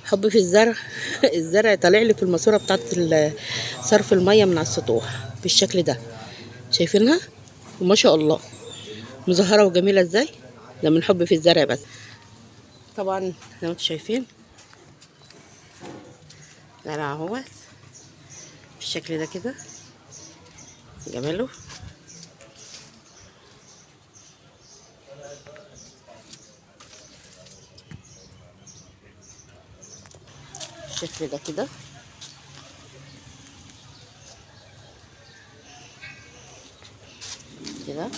حب في الزرع. الزرع طالع لي في الماسوره بتاعت صرف الميه من على السطوح بالشكل ده، شايفينها؟ وما شاء الله مزهره وجميله ازاي. ده من حب في الزرع بس. طبعا زي ما انتم شايفين زرع اهوت بالشكل ده كده، جماله. بالشكل ده كده كده.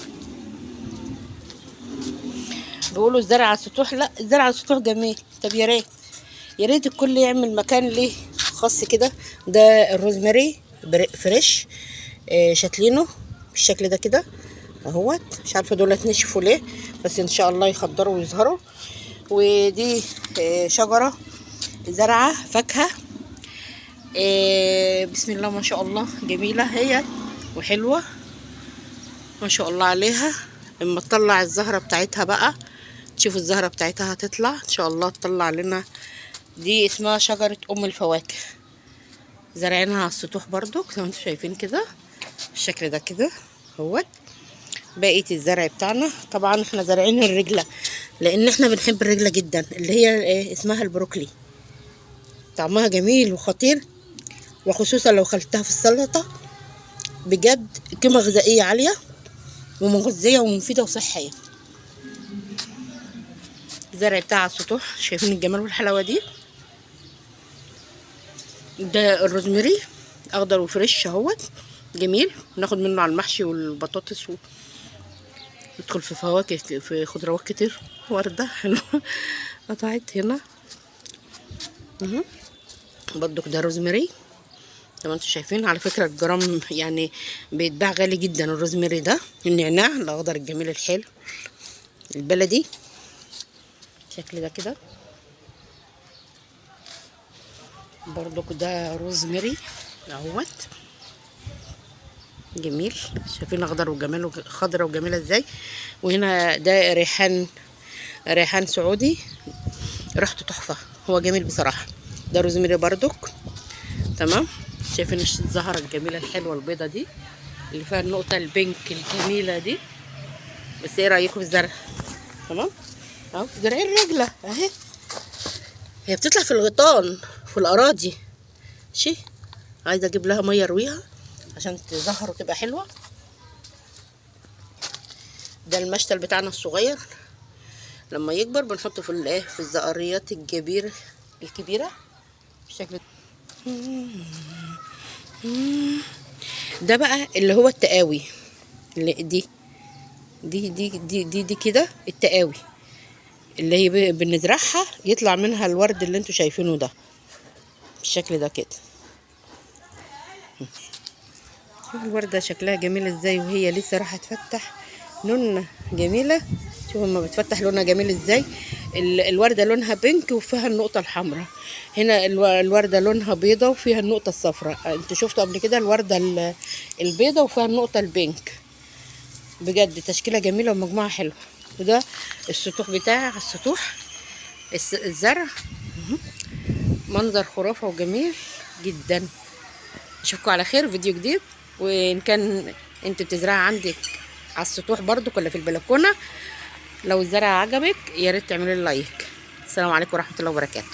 بيقولوا الزرع على السطوح، لا الزرع على السطوح جميل. طب يا ريت يا ريت الكل يعمل مكان ليه خاص كده. ده الروزماري فريش، شاتلينه بالشكل ده كده اهوت. مش عارفه دولت نشفوا ليه، بس ان شاء الله يخضروا ويظهروا. ودي شجره زرعه فاكهه، بسم الله ما شاء الله، جميله هي وحلوه ما شاء الله عليها. اما تطلع الزهره بتاعتها بقى، تشوفوا الزهره بتاعتها هتطلع ان شاء الله، تطلع لنا. دي اسمها شجره ام الفواكه، زرعينها على السطوح برضو زي ما انتم شايفين كده بالشكل ده كده اهوت. بقيه الزرع بتاعنا طبعا احنا زارعين الرجله، لان احنا بنحب الرجله جدا، اللي هي اسمها البروكلي. طعمها جميل وخطير، وخصوصا لو خلتها في السلطه، بجد قيمه غذائيه عاليه ومغذيه ومفيده وصحيه. الزرع بتاع على السطوح، شايفين الجمال والحلاوه دي. ده الروزماري اخضر وفريش اهوت، جميل. ناخد منه على المحشي والبطاطس، ويدخل في فواكه، في خضروات كتير. ورده حلوه قطعت هنا برضو. ده روزماري زي ما انتم شايفين. على فكره الجرام يعني بيتباع غالي جدا الروزماري ده. النعناع الاخضر الجميل الحلو البلدي بالشكل ده كده برضو. ده روزماري اهوت جميل، شايفين اخضر وجماله خضرة وجميله ازاي. وهنا ده ريحان سعودي، ريحته تحفه، هو جميل بصراحه. ده روزماري بردك تمام. شايفين الزهره الجميله الحلوه البيضه دي اللي فيها النقطه البينك الجميله دي. بس ايه رايكم في الزرع؟ تمام اهو. زرعين رجله اهي، هي بتطلع في الغيطان في الاراضي. شي عايزه اجيب لها ميه ارويها عشان تزهر وتبقى حلوه. ده المشتل بتاعنا الصغير، لما يكبر بنحطه في في الزقاريات الكبيره بالشكل ده بقى اللي هو التقاوي. اللي دي كده التقاوي اللي هي بنزرعها يطلع منها الورد اللي انتوا شايفينه ده بالشكل ده كده. شوفوا الوردة شكلها جميل ازاي، وهي لسه راح تفتح لونها جميلة. شوفوا لما بتفتح لونها جميل ازاي. الوردة لونها بينك وفيها النقطة الحمراء. هنا الوردة لونها بيضة وفيها النقطة الصفراء. انتوا شفتوا قبل كده الوردة البيضة وفيها النقطة البينك. بجد تشكيلة جميلة ومجموعة حلوة. وده السطوح بتاعي على السطوح الزرع، منظر خرافة وجميل جدا. اشوفكم على خير فيديو جديد. وان كان انت بتزرعي عندك على السطوح برضو ولا في البلكونه، لو الزرع عجبك يا ريت تعملي لايك. السلام عليكم ورحمه الله وبركاته.